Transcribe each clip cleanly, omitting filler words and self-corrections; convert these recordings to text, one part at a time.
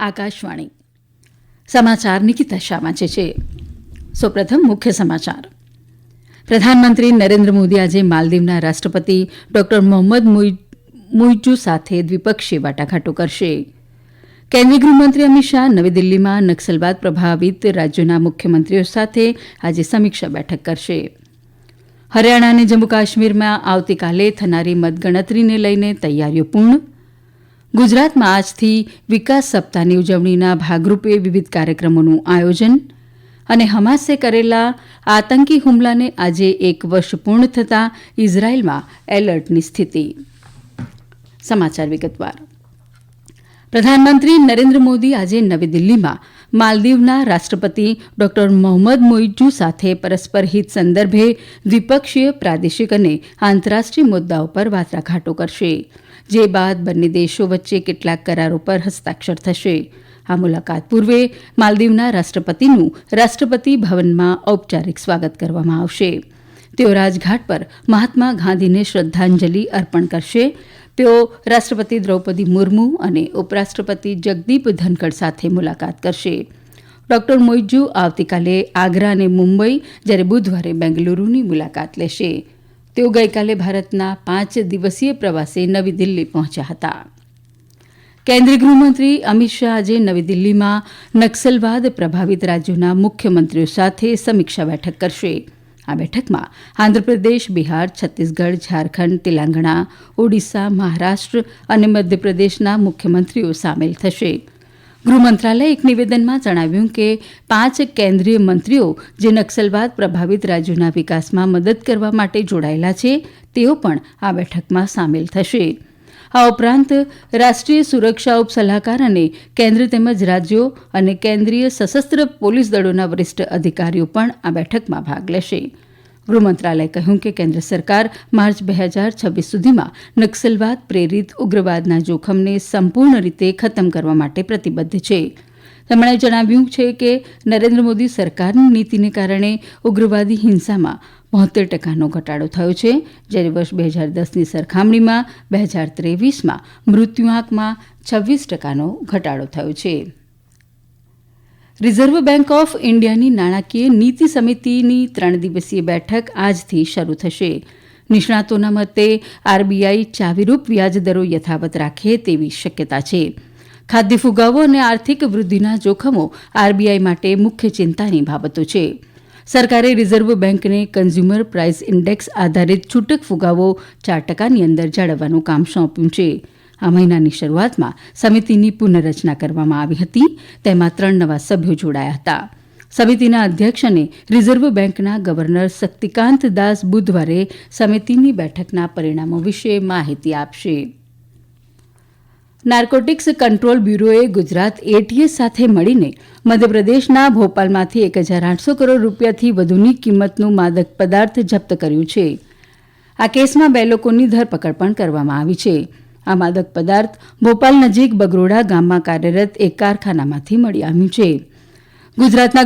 આકાશવાણી સમાચાર નિકિતા શાહ વાંચે છે. સૌપ્રથમ મુખ્ય સમાચાર. પ્રધાનમંત્રી નરેન્દ્ર મોદી આજે માલદીવના રાષ્ટ્રપતિ ડોક્ટર મોહમ્મદ મુઇઝુ સાથે દ્વિપક્ષીય વાટાઘાટો કરશે. કેન્દ્રીય ગૃહમંત્રી અમિત શાહ નવી દિલ્હીમાં નક્સલવાદ પ્રભાવિત રાજ્યોના મુખ્યમંત્રીઓ સાથે આજે સમીક્ષા બેઠક કરશે. હરિયાણા અને જમ્મુ કાશ્મીરમાં આવતીકાલે થનારી મતગણતરીને લઈને તૈયારીઓ પૂર્ણ. ગુજરાતમાં આજથી વિકાસ સપ્તાહની ઉજવણીના ભાગરૂપે વિવિધ કાર્યક્રમોનું આયોજન. અને હમાસે કરેલા આતંકી હુમલાને આજે 1 વર્ષ પૂર્ણ થતાં ઇઝરાયેલમાં એલર્ટની સ્થિતિ. સમાચાર વિગતવાર. પ્રધાનમંત્રી નરેન્દ્ર મોદી આજે નવી દિલ્હીમાં માલદીવના રાષ્ટ્રપતિ ડોક્ટર મોહમ્મદ મુઇઝુ સાથે પરસ્પર હિત સંદર્ભે દ્વિપક્ષીય, પ્રાદેશિક અને આંતરરાષ્ટ્રીય મુદ્દાઓ પર વાટાઘાટો કરશે. જે બાદ બંને દેશો વચ્ચે કેટલાક કરારો પર હસ્તાક્ષર થશે. આ મુલાકાત પૂર્વે માલદીવના રાષ્ટ્રપતિનું રાષ્ટ્રપતિ ભવનમાં ઔપચારિક સ્વાગત કરવામાં આવશે. તેઓ રાજઘાટ પર મહાત્મા ગાંધીને શ્રદ્ધાંજલિ અર્પણ કરશે. તેઓ રાષ્ટ્રપતિ દ્રૌપદી મુર્મુ અને ઉપરાષ્ટ્રપતિ જગદીપ ધનકડ સાથે મુલાકાત કરશે. ડોક્ટર મુઇઝુ આવતીકાલે આગ્રા અને મુંબઈ, જ્યારે બુધવારે બેંગલુરુની મુલાકાત લેશે. તેઓ ગઈકાલે ભારતના 5 દિવસીય પ્રવાસે નવી દિલ્હી પહોંચ્યા હતા. કેન્દ્રીય ગૃહમંત્રી અમિત શાહ આજે નવી દિલ્હીમાં નક્સલવાદ પ્રભાવિત રાજ્યોના મુખ્યમંત્રીઓ સાથે સમીક્ષા બેઠક કરશે. આ બેઠકમાં આંધ્રપ્રદેશ, બિહાર, છત્તીસગઢ, ઝારખંડ, તેલંગણા, ઓડિશા, મહારાષ્ટ્ર અને મધ્યપ્રદેશના મુખ્યમંત્રીઓ સામેલ થશે. ગૃહમંત્રાલયે એક નિવેદનમાં જણાવ્યું કે 5 કેન્દ્રીય મંત્રીઓ જે નક્સલવાદ પ્રભાવિત રાજ્યોના વિકાસમાં મદદ કરવા માટે જોડાયેલા છે, તેઓ પણ આ બેઠકમાં સામેલ થશે. આ ઉપરાંત રાષ્ટ્રીય સુરક્ષા ઉપસલાહકાર અને કેન્દ્ર તેમજ રાજ્યો અને કેન્દ્રીય સશસ્ત્ર પોલીસ દળોના વરિષ્ઠ અધિકારીઓ પણ આ બેઠકમાં ભાગ લેશે. ગૃહમંત્રાલયે કહ્યું કે કેન્દ્ર સરકાર માર્ચ 2026 સુધીમાં નક્સલવાદ પ્રેરિત ઉગ્રવાદના જોખમને સંપૂર્ણ રીતે ખતમ કરવા માટે પ્રતિબદ્ધ છે. તેમણે જણાવ્યું છે કે નરેન્દ્ર મોદી સરકારની નીતિને કારણે ઉગ્રવાદી હિંસામાં 72% ઘટાડો થયો છે, જ્યારે વર્ષ 2010ની સરખામણીમાં 2023માં મૃત્યુઆંકમાં 26% ઘટાડો થયો છે. રિઝર્વ બેંક ઓફ ઇન્ડિયાની નાણાકીય નીતિ સમિતિની 3 દિવસીય બેઠક આજથી શરૂ થશે. નિષ્ણાતોના મતે આરબીઆઈ ચાવીરૂપ વ્યાજદરો યથાવત રાખે તેવી શક્યતા છે. ખાદ્ય ફુગાવો અને આર્થિક વૃદ્ધિના જોખમો આરબીઆઈ માટે મુખ્ય ચિંતાની બાબતો છે. સરકારે રિઝર્વ બેંકને કન્ઝ્યુમર પ્રાઇસ ઇન્ડેક્સ આધારિત છૂટક ફુગાવો 4%ની અંદર જાળવવાનું કામ સોંપ્યું છે. આ મહિનાની શરૂઆતમાં સમિતિની પુનર્રચના કરવામાં આવી હતી. તેમાં 3 નવા સભ્યો જોડાયા હતા. સમિતિના અધ્યક્ષ અને રિઝર્વ બેંકના ગવર્નર શક્તિકાંત દાસ બુધવારે સમિતિની બેઠકના પરિણામો વિશે માહિતી આપશે. નાર્કોટિક્સ કંટ્રોલ બ્યુરોએ ગુજરાત એટીએસ સાથે મળીને મધ્યપ્રદેશના ભોપાલમાંથી 1,800 કરોડ રૂપિયાથી વધુની કિંમતનું માદક પદાર્થ જપ્ત કર્યું છે. આ કેસમાં 2 લોકોની ધરપકડ પણ કરવામાં આવી છે. આ માદક પદાર્થ ભોપાલ નજીક બગરોડા ગામમાં કાર્યરત એક કારખાનામાંથી મળી આવ્યું છે. ગુજરાતના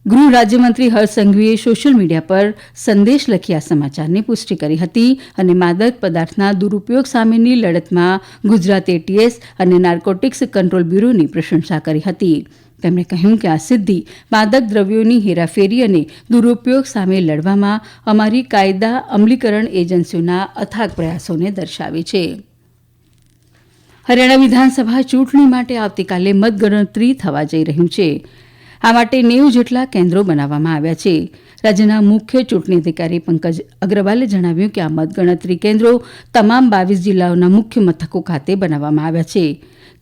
ગૃહ રાજ્યમંત્રી હર્ષ સંઘવીએ સોશિયલ મીડિયા પર સંદેશ લખી આ સમાચારની પુષ્ટિ કરી હતી અને માદક પદાર્થના દુરુપયોગ સામેની લડતમાં ગુજરાત એટીએસ અને નાર્કોટિક્સ કંટ્રોલ બ્યુરોની પ્રશંસા કરી હતી. તેમણે કહ્યું કે આ સિદ્ધિ માદક દ્રવ્યોની હેરાફેરી અને દુરુપયોગ સામે લડવામાં અમારી કાયદા અમલીકરણ એજન્સીઓના અથાગ પ્રયાસોને દર્શાવે છે. હરિયાણા વિધાનસભા ચૂંટણી માટે આવતીકાલે મતગણતરી થવા જઈ રહ્યું છે. આ માટે 90 જેટલા કેન્દ્રો બનાવવામાં આવ્યા છે. રાજ્યના મુખ્ય ચૂંટણી અધિકારી પંકજ અગ્રવાલે જણાવ્યું કે આ મતગણતરી કેન્દ્રો તમામ 22 જિલ્લાઓના મુખ્ય મથકો ખાતે બનાવવામાં આવ્યા છે.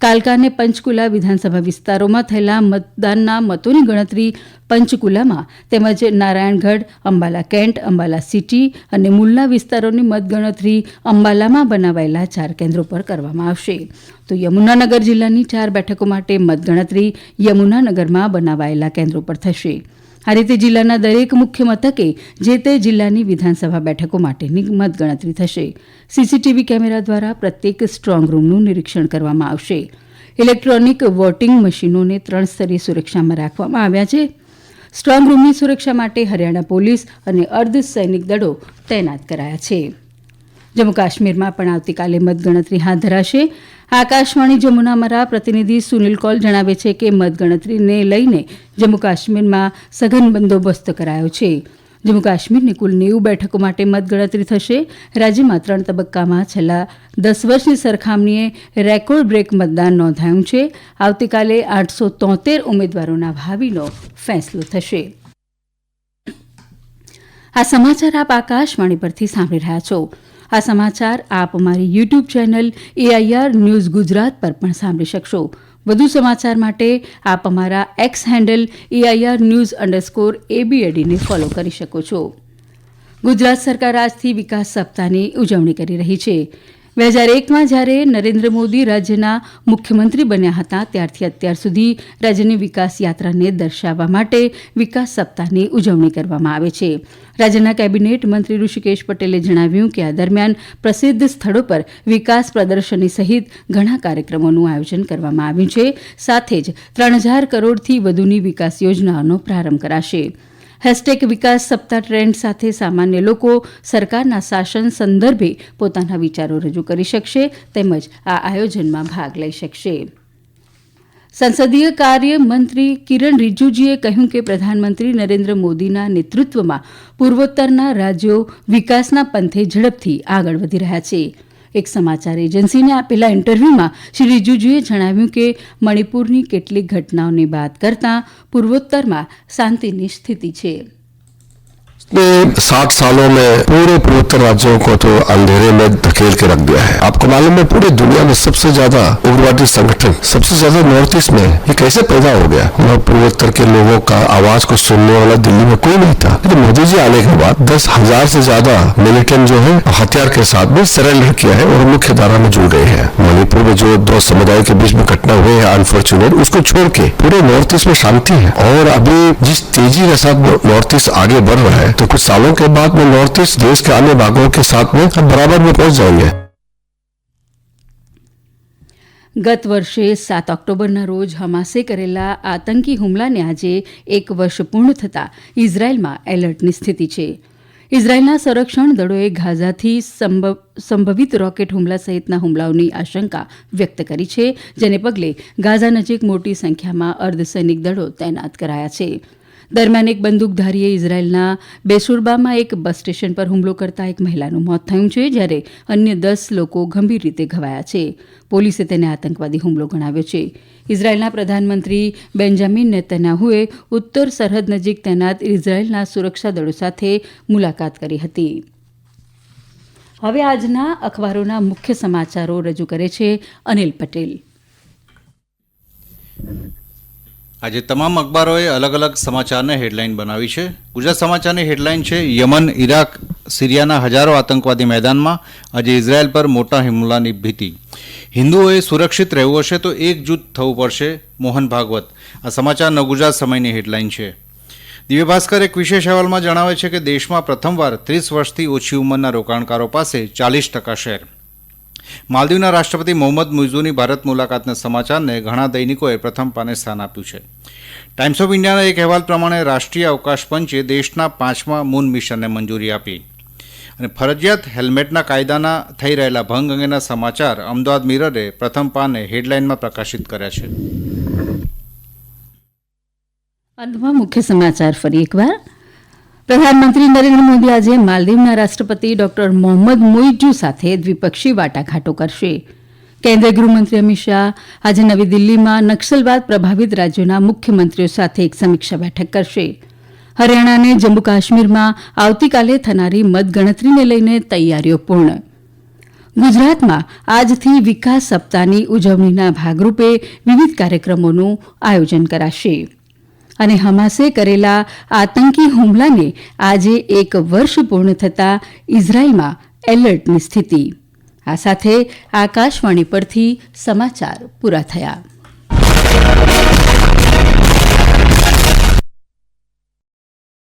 કાલકા અને પંચકુલા વિધાનસભા વિસ્તારોમાં થયેલા મતદાનના મતોની ગણતરી પંચકુલામાં તેમજ નારાયણગઢ, અંબાલા કેન્ટ, અંબાલા સિટી અને મુલ્લા વિસ્તારોની મતગણતરી અંબાલામાં બનાવાયેલા 4 કેન્દ્રો પર કરવામાં આવશે. તો યમુનાનગર જિલ્લાની 4 બેઠકો માટે મતગણતરી યમુનાનગરમાં બનાવાયેલા કેન્દ્રો પર થશે. આ રીતે જિલ્લાના દરેક મુખ્ય મથકે જે તે જિલ્લાની વિધાનસભા બેઠકો માટેની મતગણતરી થશે. સીસીટીવી કેમેરા દ્વારા પ્રત્યેક સ્ટ્રોંગ રૂમનું નિરીક્ષણ કરવામાં આવશે. ઇલેક્ટ્રોનિક વોટિંગ મશીનોને 3 સ્તરીય સુરક્ષામાં રાખવામાં આવ્યા છે. સ્ટ્રોંગ રૂમની સુરક્ષા માટે હરિયાણા પોલીસ અને અર્ધ સૈનિક દળો તૈનાત કરાયા છે. જમ્મુ કાશ્મીરમાં પણ આવતીકાલે મતગણતરી હાથ ધરાશે. આકાશવાણી જમુનામારા પ્રતિનિધિ સુનિલ કૌલ જણાવે છે કે મતગણતરીને લઈને જમ્મુ કાશ્મીરમાં સઘન બંદોબસ્ત કરાયો છે. જમ્મુ કાશ્મીરની કુલ 90 બેઠકો માટે મતગણતરી થશે. રાજ્યમાં 3 તબક્કામાં છેલ્લા 10 વર્ષની સરખામણીએ રેકોર્ડ બ્રેક મતદાન નોંધાયું છે. આવતીકાલે 873 ઉમેદવારોના ભાવિનો ફેંસલો થશે. આ સમાચાર આપ આકાશવાણી પરથી સાંભળી રહ્યા છો. આ સમાચાર આપ અમારી YouTube channel AIR news Gujarat પર પણ સાંભળી શકશો. વધુ સમાચાર માટે આપ અમારા એક્સ હેન્ડલ AIR news_ABAD ને ફોલો કરી શકો છો. ગુજરાત સરકાર આજથી વિકાસ સપ્તાહની ઉજવણી કરી રહી છે. 2001માં જ્યારે નરેન્દ્ર મોદી રાજ્યના મુખ્યમંત્રી બન્યા હતા ત્યારથી અત્યાર સુધી રાજ્યની વિકાસ યાત્રાને દર્શાવવા માટે વિકાસ સપ્તાહની ઉજવણી કરવામાં આવે છે. રાજ્યના કેબિનેટ મંત્રી ઋષિકેશ પટેલે જણાવ્યું કે આ દરમિયાન પ્રસિદ્ધ સ્થળો પર વિકાસ પ્રદર્શની સહિત ઘણા કાર્યક્રમોનું આયોજન કરવામાં આવ્યું છે. સાથે જ 3000 કરોડથી વધુની વિકાસ યોજનાઓનો પ્રારંભ કરાશે. હેશટેગ વિકાસ સપ્તાહ ટ્રેન્ડ સાથે સામાન્ય લોકો સરકારના શાસન સંદર્ભે પોતાના વિચારો રજૂ કરી શકશે તેમજ આ આયોજનમાં ભાગ લઈ શકશે. સંસદીય કાર્ય મંત્રી કિરણ રિજિજુએ કહ્યું કે પ્રધાનમંત્રી નરેન્દ્ર મોદીના નેતૃત્વમાં પૂર્વોત્તરના રાજ્યો વિકાસના પંથે ઝડપથી આગળ વધી રહ્યા છે. એક સમાચાર એજન્સીને આપેલા ઇન્ટરવ્યુમાં શ્રી રિજિજુએ જણાવ્યું કે મણિપુરની કેટલીક ઘટનાઓની વાત કરતાં પૂર્વોત્તરમાં શાંતિની સ્થિતિ છે. 60 सालों में पूरे पूर्वोत्तर राज्यों को तो अंधेरे में धकेल के रख दिया है. आपको मालूम है पूरी दुनिया में सबसे ज्यादा उग्रवादी संगठन सबसे ज्यादा नॉर्थ ईस्ट में ये कैसे पैदा हो गया? वहाँ पूर्वोत्तर के लोगों का आवाज को सुनने वाला दिल्ली में कोई नहीं था. लेकिन मोदी जी आने के बाद 10,000 से ज्यादा मिलिटेंट जो है हथियार के साथ में सरेंडर किया है और मुख्य धारा में जुड़ गए हैं. मणिपुर में जो 2 समुदाय के बीच में घटना हुई है अनफॉर्चुनेट, उसको छोड़ के पूरे नॉर्थ ईस्ट में शांति है. और अभी जिस तेजी के साथ नॉर्थ ईस्ट आगे बढ़ रहा है तो कुछ सालों के बाद में नॉर्थ ईस्ट देश के अन्य भागों के साथ में बराबर में पहुंच जाएंगे. ગત વર્ષે 7 ઓક્ટોબરના રોજ હમાસે કરેલા આતંકી હુમલાને આજે 1 વર્ષ પૂર્ણ થતાં ઇઝરાયેલમાં એલર્ટની સ્થિતિ છે. ઇઝરાયેલના સંરક્ષણ દળોએ ગાઝાથી સંભવિત રોકેટ હુમલા સહિતના હુમલાઓની આશંકા વ્યક્ત કરી છે, જેને પગલે ગાઝા નજીક મોટી સંખ્યામાં અર્ધસૈનિક દળો તૈનાત કરાયા છે. દરમિયાન એક બંદૂકધારીએ ઇઝરાયેલના બેસુરબામાં એક બસ સ્ટેશન પર હુમલો કરતાં એક મહિલાનું મોત થયું છે, જ્યારે અન્ય 10 લોકો ગંભીર રીતે ઘવાયા છે. પોલીસે તેને આતંકવાદી હુમલો ગણાવ્યો છે. ઇઝરાયેલના પ્રધાનમંત્રી બેન્જામિન નેતન્યાહુએ ઉત્તર સરહદ નજીક તૈનાત ઇઝરાયેલના સુરક્ષા દળો સાથે મુલાકાત કરી હતી. હવે આજના અખબારોના મુખ્ય સમાચારો રજૂ કરે છે અનિલ પટેલ. આજે તમામ અખબારોએ અલગ અલગ સમાચારને હેડલાઇન બનાવી છે. ગુજરાત સમાચારની હેડલાઇન છે યમન, ઇરાક, સિરિયાના હજારો આતંકવાદી મેદાનમાં, આજે ઇઝરાયેલ પર મોટા હુમલાની ભીતિ. હિન્દુઓએ સુરક્ષિત રહેવું હશે તો એકજૂથ થવું પડશે, મોહન ભાગવત. આ સમાચાર નવગુજરાત સમયની હેડલાઇન છે. દિવ્ય ભાસ્કર એક વિશેષ અહેવાલમાં જણાવે છે કે દેશમાં પ્રથમવાર 30 વર્ષથી ઓછી ઉંમરના રોકાણકારો પાસે 40% શેર. માલદીવના રાષ્ટ્રપતિ મોહમ્મદ મુઇઝુની ભારત મુલાકાતના સમાચારને ઘણા દૈનિકોએ પ્રથમ પાને સ્થાન આપ્યું છે. ટાઈમ્સ ઓફ ઇન્ડિયાના એક અહેવાલ પ્રમાણે રાષ્ટ્રીય અવકાશ પંચે દેશના 5મા મૂન મિશનને મંજૂરી આપી. અને ફરજિયાત હેલ્મેટના કાયદાના થઈ રહેલા ભંગ અંગેના સમાચાર અમદાવાદ મિરરે પ્રથમ પાને હેડલાઇનમાં પ્રકાશિત કર્યા છે. અંતમાં મુખ્ય સમાચાર ફરી એકવાર. પ્રધાનમંત્રી નરેન્દ્ર મોદી આજે માલદીવના રાષ્ટ્રપતિ ડોક્ટર મોહમ્મદ મુઇઝુ સાથે દ્વિપક્ષી વાટાઘાટો કરશે. કેન્દ્રીય ગૃહમંત્રી અમિત શાહ આજે નવી દિલ્હીમાં નક્સલવાદ પ્રભાવિત રાજ્યોના મુખ્યમંત્રીઓ સાથે એક સમીક્ષા બેઠક કરશે. હરિયાણા અને જમ્મુ કાશ્મીરમાં આવતીકાલે થનારી મતગણતરીને લઈને તૈયારીઓ પૂર્ણ. ગુજરાતમાં આજથી વિકાસ સપ્તાહની ઉજવણીના ભાગરૂપે વિવિધ કાર્યક્રમોનું આયોજન કરાશે. અને હમાસે કરેલા આતંકી હુમલાને આજે 1 વર્ષ પૂર્ણ થતાં ઇઝરાયેલમાં એલર્ટની સ્થિતિ. આ સાથે આકાશવાણી પરથી સમાચાર પૂરા થયા.